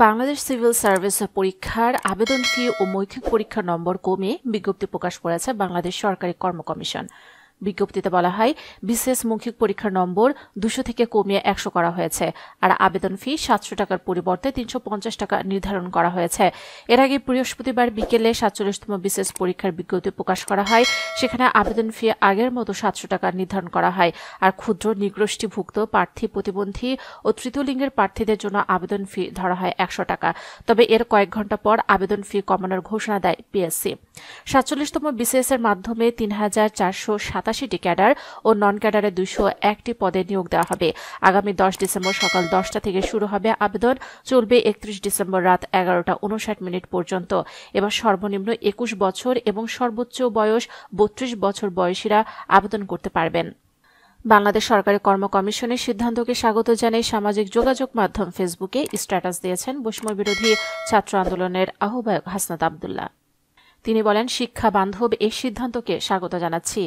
Bangladesh civil service পরীক্ষার আবেদন ফি ও মৌখিক পরীক্ষার নম্বর কমিয়ে বিজ্ঞপ্তি প্রকাশ করেছে বাংলাদেশ সরকারি কর্ম কমিশন। বিজ্ঞপ্তিতে বলা হয়, বিসিএস মৌখিক পরীক্ষার নম্বর 200 থেকে কমিয়ে 100 করা হয়েছে, আর আবেদন ফি 700 টাকার পরিবর্তে 350 টাকা নির্ধারণ করা হয়েছে। এর আগে বৃহস্পতিবার বিকেলে 47তম বিসিএস পরীক্ষার বিজ্ঞপ্তি প্রকাশ করা হয়। সেখানে আবেদন ফি আগের মতো 700 টাকা নির্ধারণ করা হয়, আর ক্ষুদ্র নিগোষ্ঠীভুক্ত প্রার্থী, প্রতিবন্ধী ও তৃতীয় লিঙ্গের প্রার্থীদের জন্য আবেদন ফি ধরা হয় 100 টাকা। তবে এর কয়েক ঘণ্টা পর আবেদন ফি কমানোর ঘোষণা দেয় পিএসসি। 47তম বিসিএস এর মাধ্যমে 3487টি ক্যাডার ও নন ক্যাডারে 201টি পদে নিয়োগ দেওয়া হবে। আগামী 10 ডিসেম্বর সকাল 10টা থেকে শুরু হবে আবেদন, চলবে 31 ডিসেম্বর রাত 11টা 59 পর্যন্ত। এবার সর্বনিম্ন 21 বছর এবং সর্বোচ্চ বয়স 32 বছর বয়সীরা আবেদন করতে পারবেন। বাংলাদেশ সরকারি কর্ম কমিশনের সিদ্ধান্তকে স্বাগত জানিয়ে সামাজিক যোগাযোগ মাধ্যম ফেসবুকে স্ট্যাটাস দিয়েছেন বৈষম্য বিরোধী ছাত্র আন্দোলনের আহ্বায়ক হাসনাত আব্দুল্লাহ। তিনি বলেন, শিক্ষা বান্ধব এই সিদ্ধান্তকে স্বাগত জানাচ্ছি।